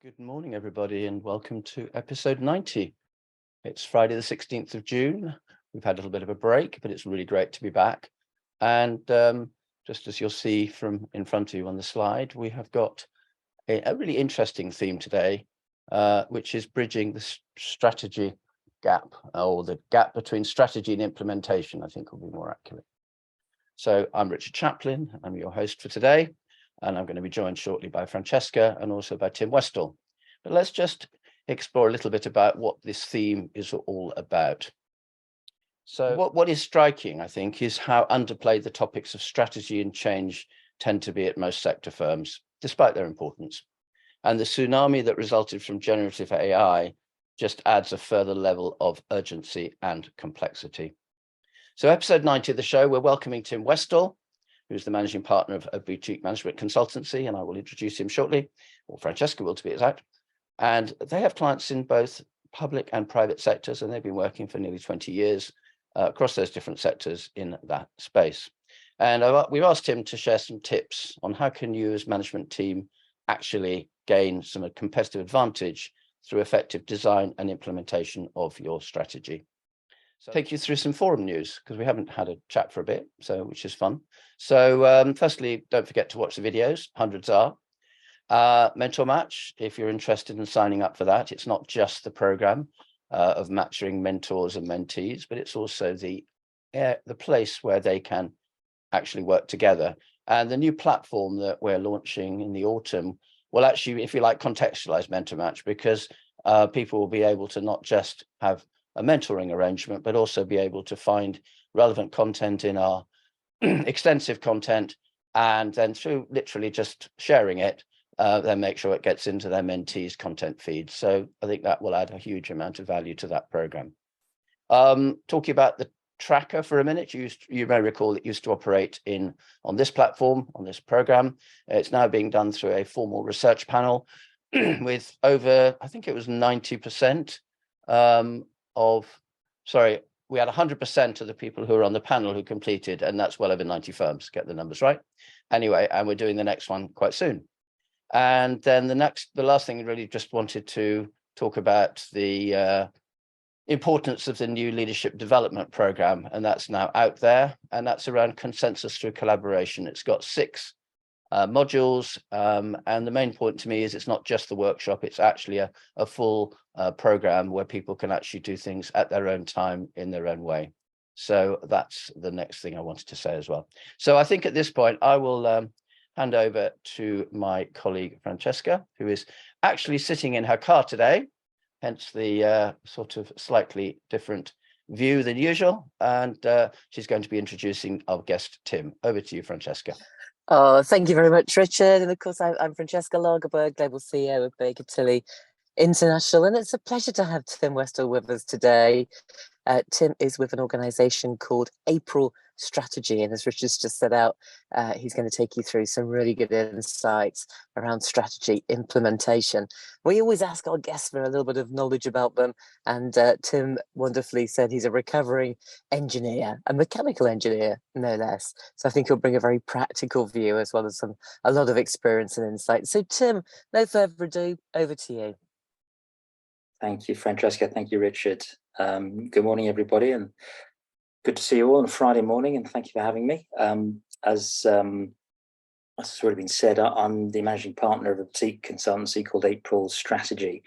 Good morning, everybody, and welcome to episode 90. It's Friday, the 16th of June. We've had a little bit of a break, but it's really great to be back. And just as you'll see from in front of you on the slide, we have got a really interesting theme today, which is bridging the strategy gap, or the gap between strategy and implementation, I think will be more accurate. So I'm Richard Chaplin, I'm your host for today. And I'm going to be joined shortly by Francesca and also by Tim Westall. But let's just explore a little bit about what this theme is all about. So what is striking, I think, is how underplayed the topics of strategy and change tend to be at most sector firms, despite their importance. And the tsunami that resulted from generative AI just adds a further level of urgency and complexity. So episode 90 of the show, we're welcoming Tim Westall, who's the managing partner of a boutique management consultancy, and I will introduce him shortly, or Francesca will, to be exact. And they have clients in both public and private sectors, and they've been working for nearly 20 years across those different sectors in that space. And we've asked him to share some tips on how can you as management team actually gain some competitive advantage through effective design and implementation of your strategy. So take you through some forum news because we haven't had a chat for a bit, which is fun. So firstly, don't forget to watch the videos. Hundreds are. Mentor Match, if you're interested in signing up for that, it's not just the program of matching mentors and mentees, but it's also the place where they can actually work together. And the new platform that we're launching in the autumn will actually, if you like, contextualize Mentor Match, because people will be able to not just have a mentoring arrangement, but also be able to find relevant content in our extensive content, and then through literally just sharing it, then make sure it gets into their mentees' content feeds. So I think that will add a huge amount of value to that program. Talking about the tracker for a minute, you may recall it used to operate on this platform, on this program. It's now being done through a formal research panel with over, I think it was 90% we had 100% of the people who were on the panel who completed, and that's well over 90 firms, get the numbers right. Anyway, and we're doing the next one quite soon. And then the last thing, we really just wanted to talk about the importance of the new leadership development program, and that's now out there, and that's around consensus through collaboration. It's got 6 modules, and the main point to me is it's not just the workshop, it's actually a full program where people can actually do things at their own time in their own way. So that's the next thing I wanted to say as well. So I think at this point I will hand over to my colleague Francesca, who is actually sitting in her car today, hence the sort of slightly different view than usual, and she's going to be introducing our guest Tim. Over to you, Francesca. Oh, thank you very much, Richard. And of course, I'm Francesca Lagerberg, Global CEO of Baker Tilly International. And it's a pleasure to have Tim Westall with us today. Tim is with an organisation called April Strategy. And as Richard's just set out, he's going to take you through some really good insights around strategy implementation. We always ask our guests for a little bit of knowledge about them. And Tim wonderfully said he's a recovering engineer, a mechanical engineer, no less. So I think he'll bring a very practical view as well as a lot of experience and insight. So Tim, no further ado, over to you. Thank you, Francesca. Thank you, Richard. Good morning, everybody, and good to see you all on a Friday morning, and thank you for having me. As has already been said, I'm the managing partner of a boutique consultancy called April Strategy,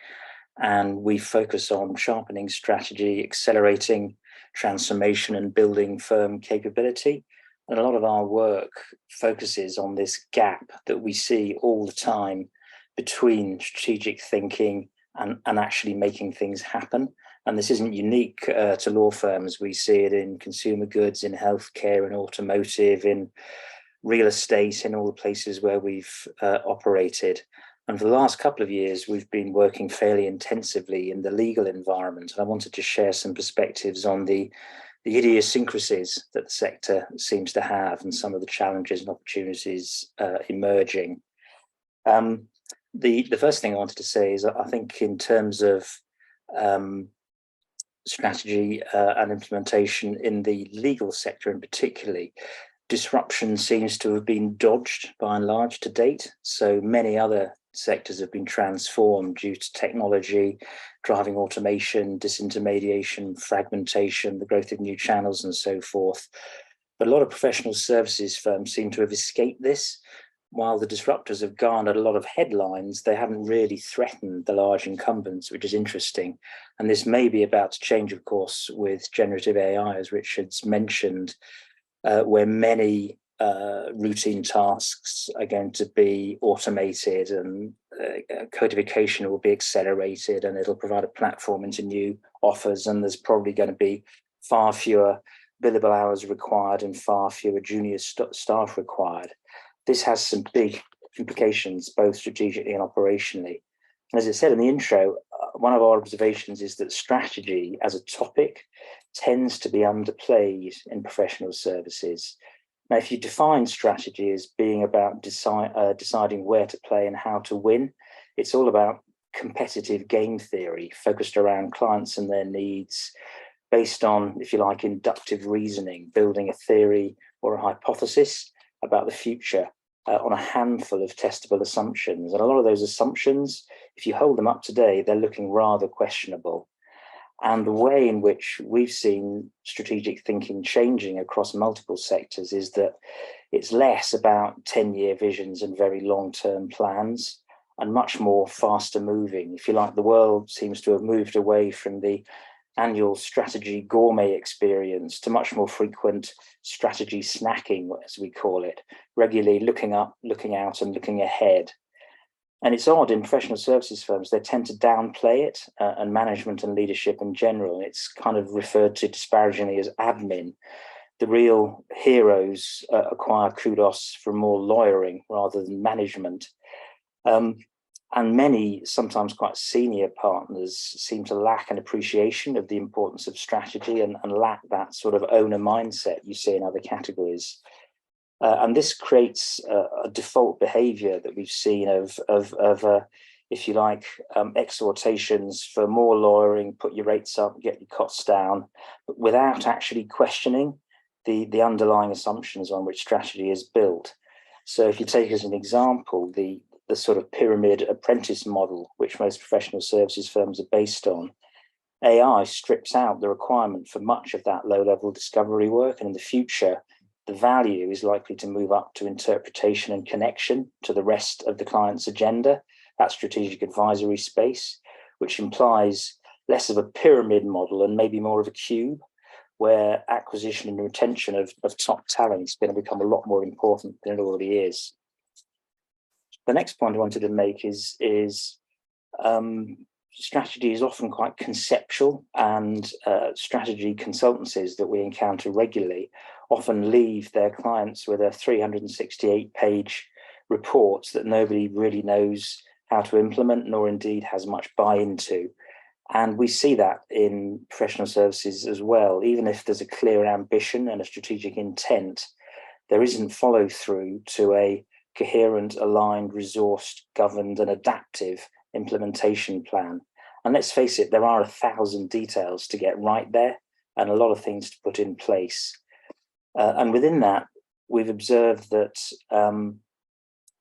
and we focus on sharpening strategy, accelerating transformation, and building firm capability. And a lot of our work focuses on this gap that we see all the time between strategic thinking and actually making things happen. And this isn't unique to law firms. We see it in consumer goods, in healthcare, in automotive, in real estate, in all the places where we've operated. And for the last couple of years, we've been working fairly intensively in the legal environment. And I wanted to share some perspectives on the idiosyncrasies that the sector seems to have and some of the challenges and opportunities emerging. The first thing I wanted to say is I think in terms of strategy and implementation in the legal sector in particularly, disruption seems to have been dodged by and large to date. So many other sectors have been transformed due to technology, driving automation, disintermediation, fragmentation, the growth of new channels and so forth. But a lot of professional services firms seem to have escaped this. While the disruptors have garnered a lot of headlines, they haven't really threatened the large incumbents, which is interesting. And this may be about to change, of course, with generative AI, as Richard's mentioned, where many routine tasks are going to be automated, and codification will be accelerated, and it'll provide a platform into new offers. And there's probably going to be far fewer billable hours required and far fewer junior staff required. This has some big implications, both strategically and operationally. And as I said in the intro, one of our observations is that strategy as a topic tends to be underplayed in professional services. Now, if you define strategy as being about deciding where to play and how to win, it's all about competitive game theory focused around clients and their needs, based on, if you like, inductive reasoning, building a theory or a hypothesis about the future on a handful of testable assumptions. And a lot of those assumptions, if you hold them up today, they're looking rather questionable. And the way in which we've seen strategic thinking changing across multiple sectors is that it's less about 10-year visions and very long-term plans, and much more faster moving. If you like, the world seems to have moved away from the annual strategy gourmet experience to much more frequent strategy snacking, as we call it, regularly looking up, looking out, and looking ahead. And it's odd, in professional services firms, they tend to downplay it, and management and leadership in general. It's kind of referred to disparagingly as admin. The real heroes acquire kudos for more lawyering rather than management. And many, sometimes quite senior partners, seem to lack an appreciation of the importance of strategy and lack that sort of owner mindset you see in other categories. And this creates a default behavior that we've seen of if you like, exhortations for more lawyering, put your rates up, get your costs down, but without actually questioning the underlying assumptions on which strategy is built. So if you take as an example, the sort of pyramid apprentice model, which most professional services firms are based on, AI strips out the requirement for much of that low-level discovery work. And in the future, the value is likely to move up to interpretation and connection to the rest of the client's agenda, that strategic advisory space, which implies less of a pyramid model and maybe more of a cube, where acquisition and retention of top talent is going to become a lot more important than it already is. The next point I wanted to make is strategy is often quite conceptual, and strategy consultancies that we encounter regularly often leave their clients with a 368-page report that nobody really knows how to implement, nor indeed has much buy-in to. And we see that in professional services as well. Even if there's a clear ambition and a strategic intent, there isn't follow-through to a coherent, aligned, resourced, governed, and adaptive implementation plan. And let's face it, there are 1,000 details to get right there and a lot of things to put in place. And within that, we've observed that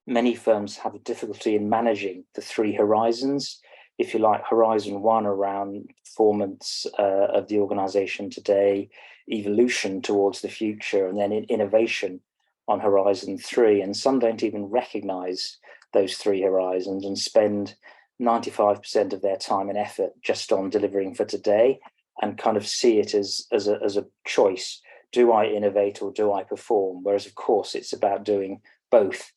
many firms have a difficulty in managing the three horizons. If you like, horizon one around performance of the organization today, evolution towards the future, and then innovation on horizon three. And some don't even recognize those three horizons and spend 95% of their time and effort just on delivering for today, and kind of see it as a choice. Do I innovate or do I perform? Whereas, of course, it's about doing both.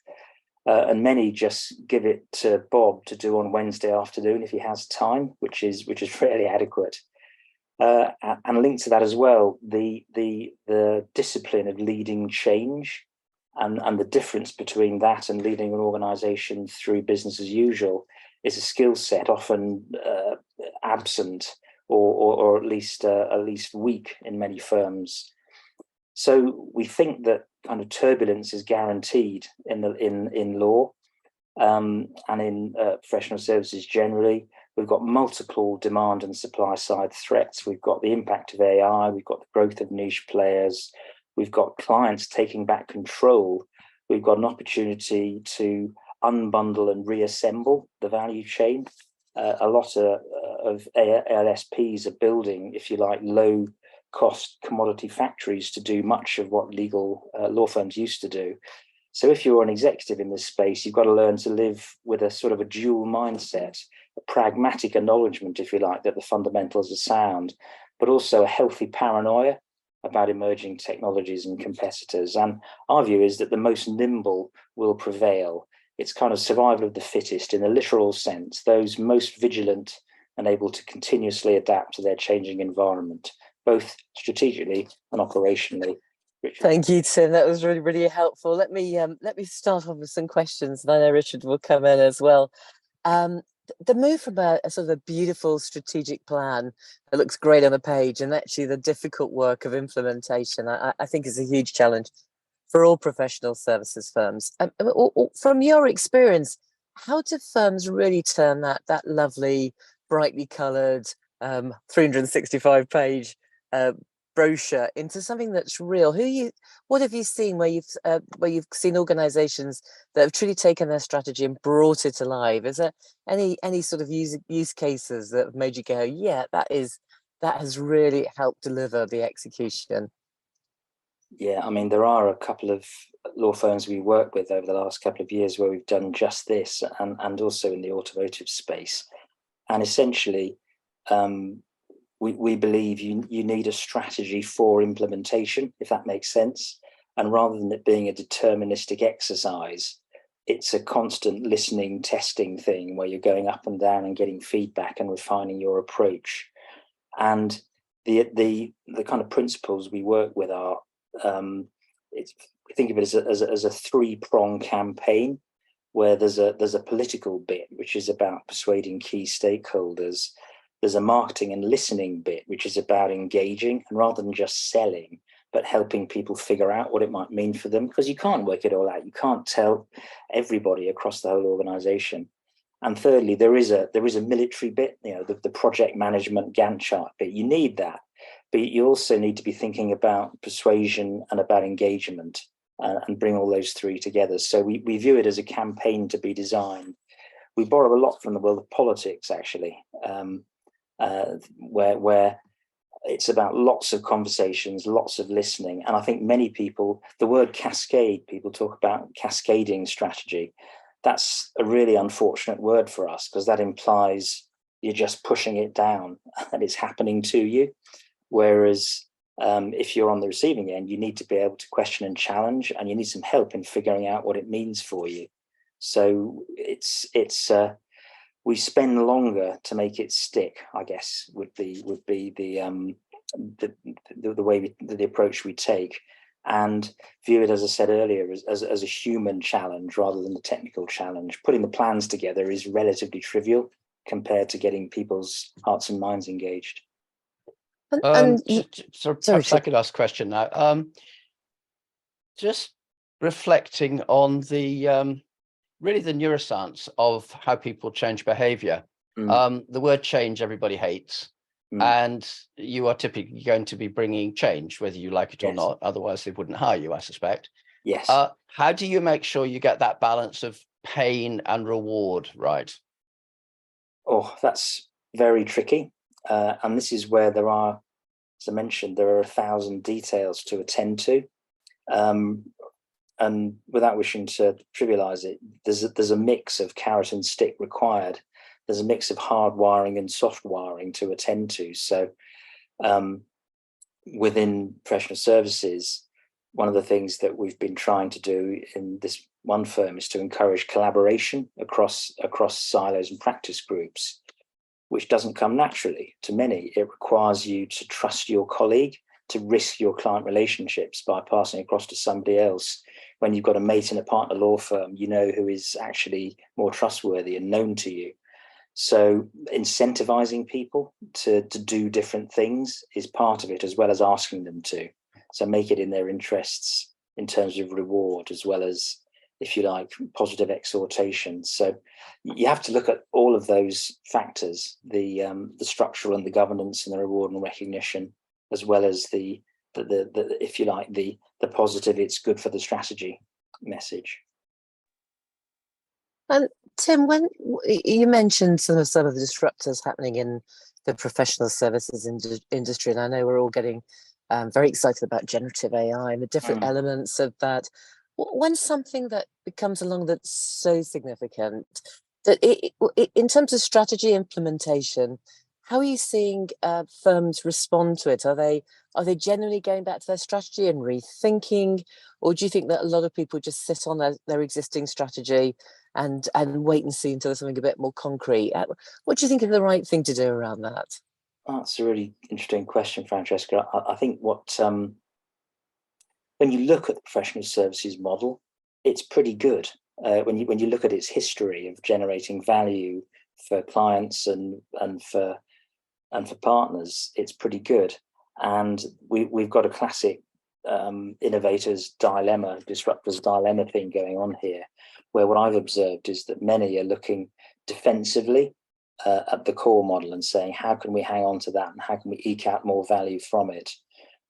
And many just give it to Bob to do on Wednesday afternoon if he has time, which is fairly adequate. And linked to that as well, the discipline of leading change, and the difference between that and leading an organization through business as usual is a skill set often absent or at least weak in many firms. So we think that kind of turbulence is guaranteed in law and in professional services generally. We've got multiple demand and supply side threats. We've got the impact of AI. We've got the growth of niche players. We've got clients taking back control. We've got an opportunity to unbundle and reassemble the value chain. A lot of ALSPs are building, if you like, low cost commodity factories to do much of what legal law firms used to do. So if you're an executive in this space, you've got to learn to live with a sort of a dual mindset, a pragmatic acknowledgement, if you like, that the fundamentals are sound, but also a healthy paranoia about emerging technologies and competitors. And our view is that the most nimble will prevail. It's kind of survival of the fittest in a literal sense, those most vigilant and able to continuously adapt to their changing environment, both strategically and operationally. Richard. Thank you, Tim. That was really, really helpful. Let me start off with some questions, and I know Richard will come in as well. The move from a sort of a beautiful strategic plan that looks great on the page, and actually the difficult work of implementation, I think is a huge challenge for all professional services firms. From your experience, how do firms really turn that lovely, brightly coloured, 365-page brochure into something that's real? What have you seen where you've seen organizations that have truly taken their strategy and brought it alive? Is there any sort of use cases that have made you go, yeah, that has really helped deliver the execution? Yeah, I mean, there are a couple of law firms we work with over the last couple of years where we've done just this, and also in the automotive space. And essentially, we believe you need a strategy for implementation, if that makes sense. And rather than it being a deterministic exercise, it's a constant listening, testing thing where you're going up and down and getting feedback and refining your approach. And the kind of principles we work with are, think of it as a three-prong campaign, where there's a political bit, which is about persuading key stakeholders. There's a marketing and listening bit, which is about engaging, and rather than just selling, but helping people figure out what it might mean for them, because you can't work it all out. You can't tell everybody across the whole organization. And thirdly, there is a military bit, the project management Gantt chart bit. You need that, but you also need to be thinking about persuasion and about engagement, and bring all those three together. So we view it as a campaign to be designed. We borrow a lot from the world of politics, actually, where it's about lots of conversations, lots of listening. And I think many people, the word cascade, people talk about cascading strategy. That's a really unfortunate word for us, because that implies you're just pushing it down and it's happening to you. Whereas if you're on the receiving end, you need to be able to question and challenge, and you need some help in figuring out what it means for you. So we spend longer to make it stick, I guess, would be the way the approach we take, and view it, as I said earlier, as a human challenge rather than a technical challenge. Putting the plans together is relatively trivial compared to getting people's hearts and minds engaged. So perhaps I could ask a question now. Just reflecting on the really the neuroscience of how people change behavior. The word change everybody hates, and you are typically going to be bringing change, whether you like it or not. Otherwise, they wouldn't hire you, I suspect. Yes. How do you make sure you get that balance of pain and reward right? Oh, that's very tricky. And this is where there are, as I mentioned, there are 1,000 details to attend to. And without wishing to trivialize it, there's a mix of carrot and stick required. There's a mix of hard wiring and soft wiring to attend to. So within professional services, one of the things that we've been trying to do in this one firm is to encourage collaboration across silos and practice groups, which doesn't come naturally to many. It requires you to trust your colleague, to risk your client relationships by passing across to somebody else. When you've got a mate in a partner law firm, you know who is actually more trustworthy and known to you. So incentivizing people to do different things is part of it, as well as asking them to. So make it in their interests in terms of reward, as well as, if you like, positive exhortation. So you have to look at all of those factors, the structural and the governance and the reward and recognition, as well as the if you like, the positive, it's good for the strategy message. And Tim, when you mentioned some of the disruptors happening in the professional services industry, and I know we're all getting very excited about generative AI and the different elements of that. When something that becomes along that's so significant that in terms of strategy implementation, how are you seeing firms respond to it? Are they generally going back to their strategy and rethinking, or do you think that a lot of people just sit on their existing strategy and wait and see until there's something a bit more concrete? What do you think is the right thing to do around that? That's a really interesting question, Francesca. I think when you look at the professional services model, it's pretty good. When you look at its history of generating value for clients and for partners, it's pretty good. And we've got a classic innovators dilemma, disruptors dilemma thing going on here, where what I've observed is that many are looking defensively at the core model and saying, how can we hang on to that and how can we eke out more value from it?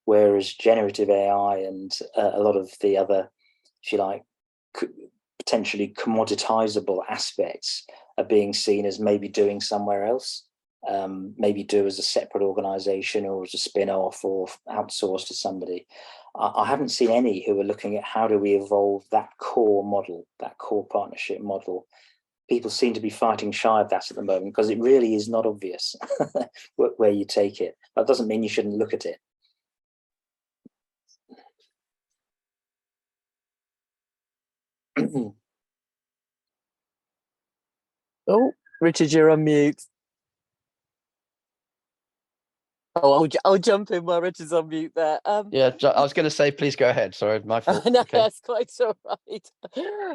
Whereas generative AI and a lot of the other, if you like, potentially commoditizable aspects are being seen as maybe doing somewhere else, maybe do as a separate organization or as a spin-off or outsource to somebody. I haven't seen any who are looking at how do we evolve that core model, that core partnership model. People seem to be fighting shy of that at the moment because it really is not obvious where you take it. That doesn't mean you shouldn't look at it. Oh, Richard, you're on mute. Oh, I'll jump in while Richard's on mute there. Yeah, I was going to say, please go ahead. Sorry, my fault. No, Okay. that's quite all right.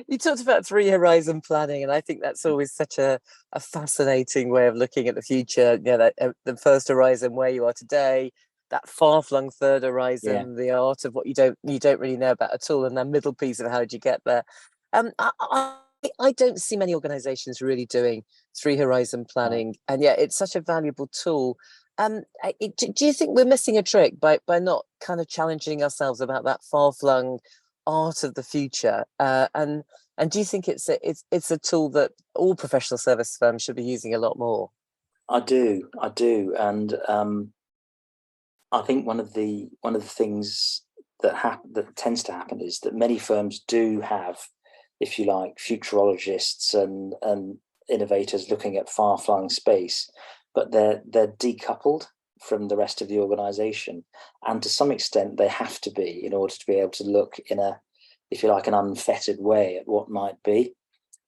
You talked about three horizon planning, and I think that's always such a fascinating way of looking at the future. You know, that the first horizon where you are today, that far-flung third horizon, the art of what you don't really know about at all, and that middle piece of how did you get there. I don't see many organizations really doing three horizon planning, and yet it's such a valuable tool. Do you think we're missing a trick by not kind of challenging ourselves about that far-flung art of the future? And do you think it's a tool that all professional service firms should be using a lot more? I do, and I think one of the things that tends to happen is that many firms do have, if you like, futurologists and innovators looking at far-flung space, but they're decoupled from the rest of the organization. And to some extent, they have to be in order to be able to look in a, if you like, an unfettered way at what might be.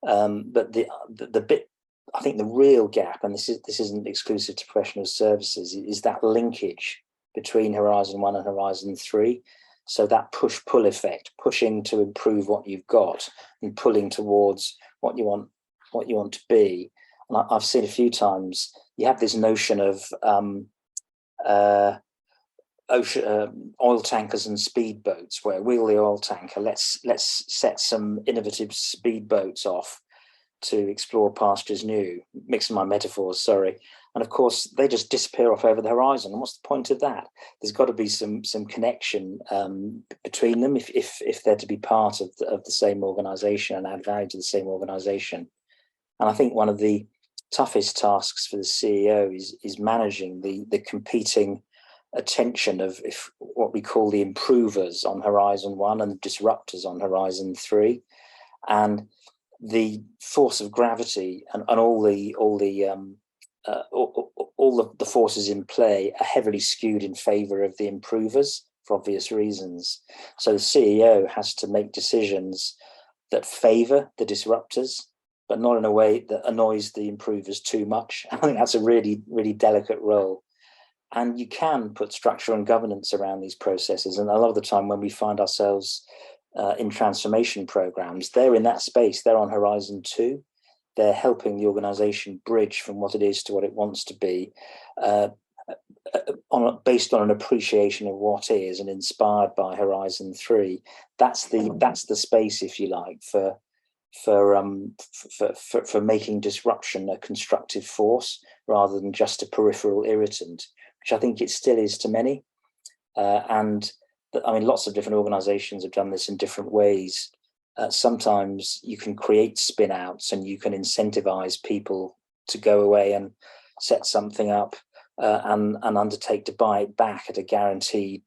But the bit, I think the real gap, and this isn't exclusive to professional services, is that linkage between Horizon 1 and Horizon 3. So that push-pull effect, pushing to improve what you've got and pulling towards what you want to be. And I've seen a few times, you have this notion of oil tankers and speedboats, where wheel the oil tanker, let's set some innovative speedboats off to explore pastures new, mixing my metaphors, sorry. And of course, they just disappear off over the horizon. And what's the point of that? There's got to be some connection between them if they're to be part of the same organization and add value to the same organization. And I think one of the toughest tasks for the CEO is managing the competing attention of what we call the improvers on Horizon 1 and the disruptors on Horizon 3. And the force of gravity and all the forces in play are heavily skewed in favor of the improvers for obvious reasons. So the CEO has to make decisions that favor the disruptors, but not in a way that annoys the improvers too much. I think that's a really, really delicate role. And you can put structure and governance around these processes. And a lot of the time when we find ourselves in transformation programs, they're in that space, they're on Horizon 2. They're helping the organization bridge from what it is to what it wants to be, based on an appreciation of what is and inspired by Horizon 3. That's the space, if you like, for making disruption a constructive force rather than just a peripheral irritant, which I think it still is to many. And I mean, lots of different organizations have done this in different ways. sometimes you can create spin outs and you can incentivize people to go away and set something up and undertake to buy it back at a guaranteed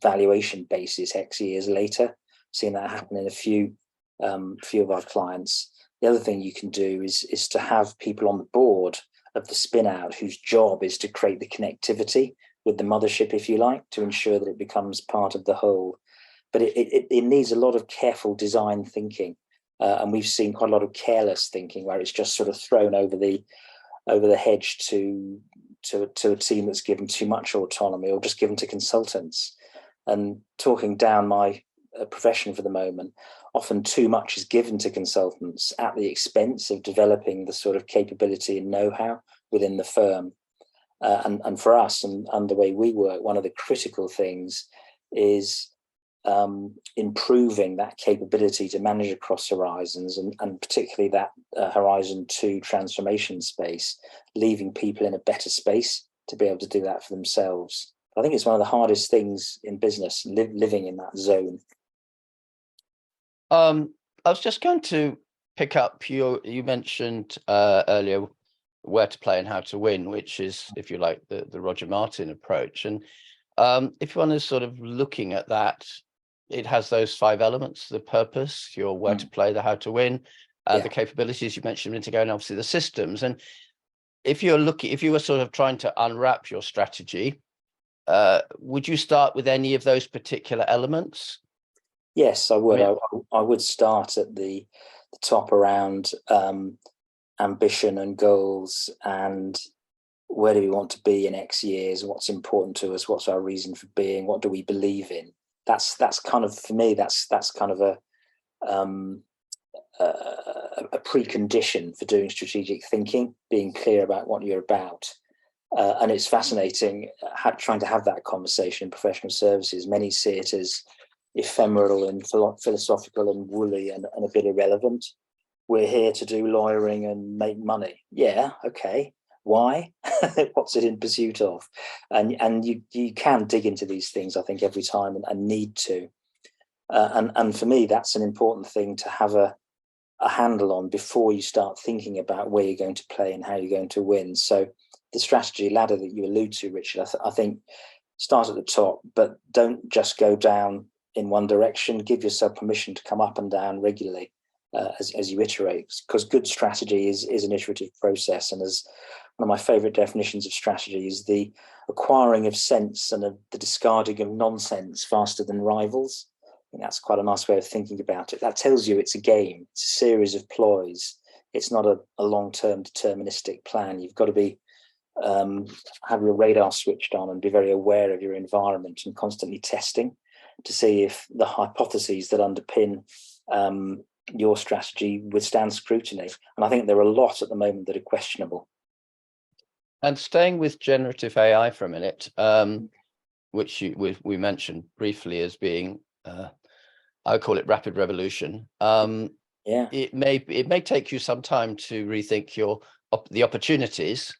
valuation basis X years later. Seen that happen in a few of our clients. The other thing you can do is to have people on the board of the spin out whose job is to create the connectivity with the mothership, if you like, to ensure that it becomes part of the whole. But it needs a lot of careful design thinking, and we've seen quite a lot of careless thinking where it's just sort of thrown over the hedge to a team that's given too much autonomy or just given to consultants. And talking down my profession for the moment, often too much is given to consultants at the expense of developing the sort of capability and know-how within the firm. And for us and the way we work, one of the critical things is improving that capability to manage across horizons, and particularly that Horizon 2 transformation space, leaving people in a better space to be able to do that for themselves. I think it's one of the hardest things in business, living in that zone. I was just going to pick up you mentioned earlier where to play and how to win, which is, if you like, the Roger Martin approach. And if one is sort of looking at that, it has those 5 elements: the purpose, your where to play, the how to win, the capabilities you mentioned a minute ago, and obviously the systems. And if you were sort of trying to unwrap your strategy, would you start with any of those particular elements? Yes, I would. I would start at the top around ambition and goals, and where do we want to be in X years? What's important to us? What's our reason for being? What do we believe in? That's kind of, for me, that's kind of a precondition for doing strategic thinking, being clear about what you're about. And it's fascinating trying to have that conversation in professional services. Many see it as ephemeral and philosophical and woolly and a bit irrelevant. We're here to do lawyering and make money. Yeah, okay. Why? What's it in pursuit of? And you can dig into these things, I think, every time and need to. And for me, that's an important thing to have a handle on before you start thinking about where you're going to play and how you're going to win. So the strategy ladder that you allude to, Richard, I think start at the top, but don't just go down in one direction. Give yourself permission to come up and down regularly as you iterate, because good strategy is an iterative process. And as one of my favorite definitions of strategy is the acquiring of sense and the discarding of nonsense faster than rivals. I think that's quite a nice way of thinking about it. That tells you it's a game, it's a series of ploys. It's not a long-term deterministic plan. You've got to be have your radar switched on and be very aware of your environment and constantly testing to see if the hypotheses that underpin your strategy withstand scrutiny. And I think there are a lot at the moment that are questionable. And staying with generative AI for a minute, which we mentioned briefly as being, I call it rapid revolution. It may take you some time to rethink the opportunities,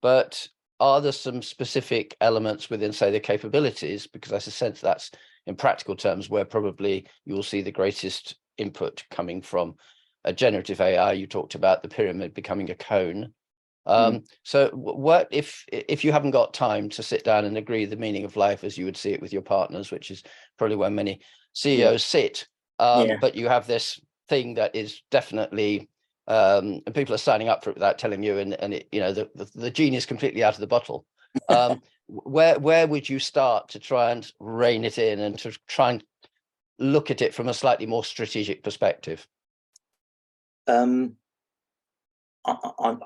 but are there some specific elements within, say, the capabilities? Because I sense that's, in practical terms, where probably you will see the greatest input coming from a generative AI. You talked about the pyramid becoming a cone. So what if you haven't got time to sit down and agree the meaning of life as you would see it with your partners, which is probably where many CEOs sit, but you have this thing that is definitely and people are signing up for it without telling you, and it, the genie is completely out of the bottle. Where would you start to try and rein it in and to try and look at it from a slightly more strategic perspective? I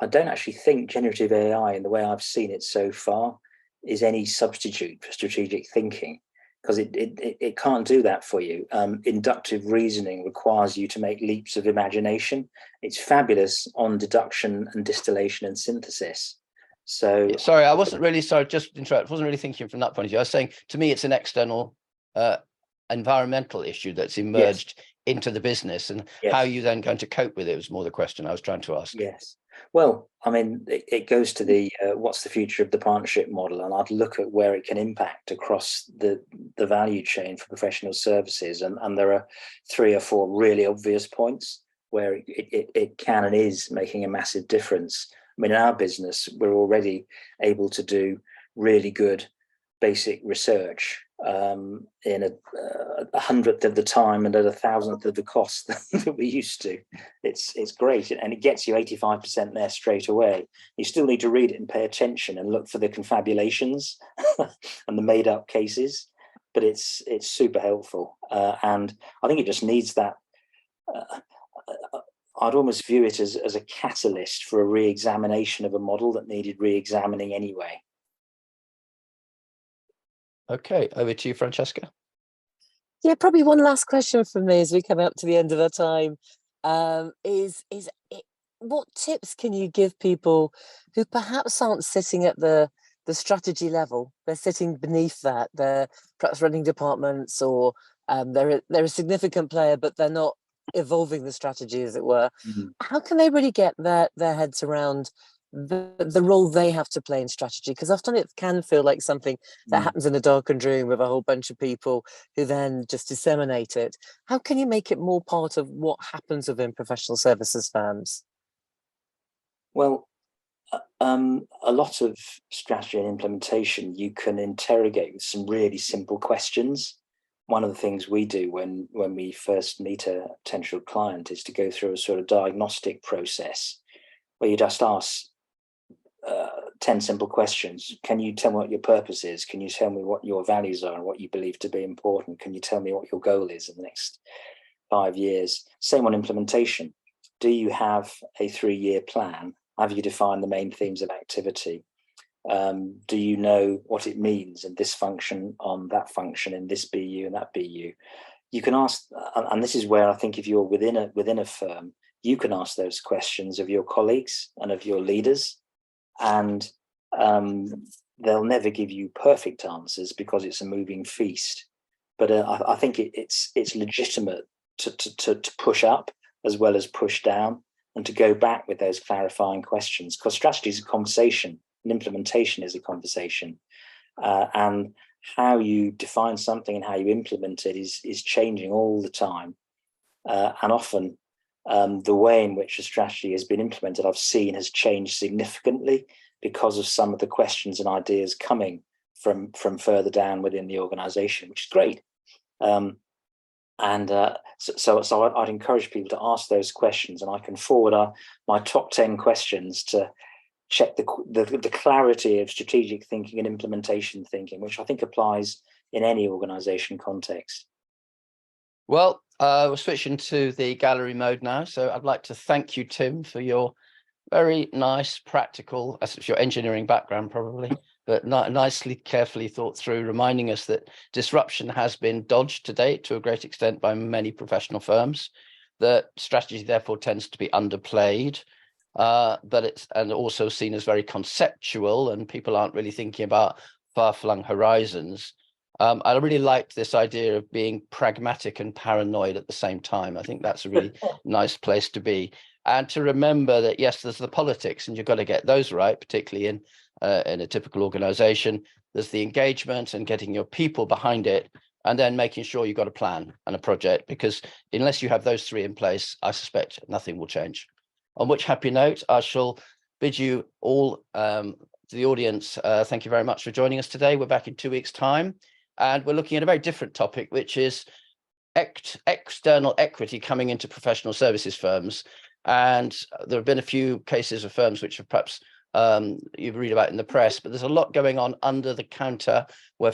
don't actually think generative AI, in the way I've seen it so far, is any substitute for strategic thinking, because it can't do that for you. Inductive reasoning requires you to make leaps of imagination. It's fabulous on deduction and distillation and synthesis. So sorry, I wasn't really just interrupt. I wasn't really thinking from that point of view. I was saying, to me, it's an external environmental issue that's emerged into the business, and how are you then going to cope with it was more the question I was trying to ask. Yes. Well, I mean, it goes to the what's the future of the partnership model, and I'd look at where it can impact across the value chain for professional services, and there are 3 or 4 really obvious points where it can and is making a massive difference. I mean, in our business, we're already able to do really good basic research in a hundredth of the time and at 1,000th of the cost that we used to. It's great, and it gets you 85% there straight away. You still need to read it and pay attention and look for the confabulations and the made up cases, but it's super helpful, and I think it just needs that. I'd almost view it as a catalyst for a re-examination of a model that needed re-examining anyway. Okay, over to you, Francesca. Yeah, probably one last question from me as we come up to the end of our time. What tips can you give people who perhaps aren't sitting at the strategy level? They're sitting beneath that. They're perhaps running departments, or they're a significant player, but they're not evolving the strategy, as it were. Mm-hmm. How can they really get their heads around the role they have to play in strategy? Because often it can feel like something that happens in a darkened room with a whole bunch of people who then just disseminate it. How can you make it more part of what happens within professional services firms? Well, a lot of strategy and implementation you can interrogate with some really simple questions. One of the things we do when we first meet a potential client is to go through a sort of diagnostic process where you just ask 10 simple questions. Can you tell me what your purpose is? Can you tell me what your values are and what you believe to be important? Can you tell me what your goal is in the next 5 years? Same on implementation. Do you have a 3-year plan? Have you defined the main themes of activity? Do you know what it means in this function, on that function, in this BU and that BU? You can ask, and this is where I think if you're within a firm, you can ask those questions of your colleagues and of your leaders, and they'll never give you perfect answers because it's a moving feast. But I think it's legitimate to push up as well as push down, and to go back with those clarifying questions, because strategy is a conversation and implementation is a conversation, and how you define something and how you implement it is changing all the time, and often the way in which a strategy has been implemented, I've seen, has changed significantly because of some of the questions and ideas coming from further down within the organization, which is great. So I'd encourage people to ask those questions, and I can forward my top 10 questions to check the clarity of strategic thinking and implementation thinking, which I think applies in any organization context. Well, we're switching to the gallery mode now. So I'd like to thank you, Tim, for your very nice, practical, as your engineering background probably, but nicely, carefully thought through, reminding us that disruption has been dodged to date to a great extent by many professional firms, that strategy therefore tends to be underplayed, but it's also seen as very conceptual, and people aren't really thinking about far-flung horizons. I really liked this idea of being pragmatic and paranoid at the same time. I think that's a really nice place to be. And to remember that, yes, there's the politics, and you've got to get those right, particularly in a typical organization. There's the engagement and getting your people behind it, and then making sure you've got a plan and a project, because unless you have those 3 in place, I suspect nothing will change. On which happy note, I shall bid you all, to the audience, thank you very much for joining us today. We're back in 2 weeks' time, and we're looking at a very different topic, which is external equity coming into professional services firms. And there have been a few cases of firms which have perhaps you read about in the press, but there's a lot going on under the counter where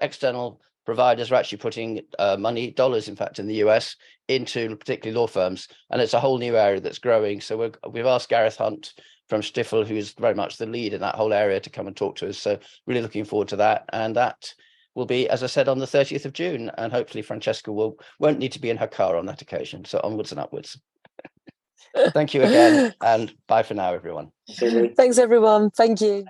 external providers are actually putting money, dollars, in fact, in the US, into particularly law firms. And it's a whole new area that's growing. So we've asked Gareth Hunt from Stifel, who is very much the lead in that whole area, to come and talk to us. So really looking forward to that. And that will be, as I said, on the 30th of June. And hopefully Francesca won't need to be in her car on that occasion. So onwards and upwards. Thank you again, and bye for now, everyone. Thanks, everyone. Thank you.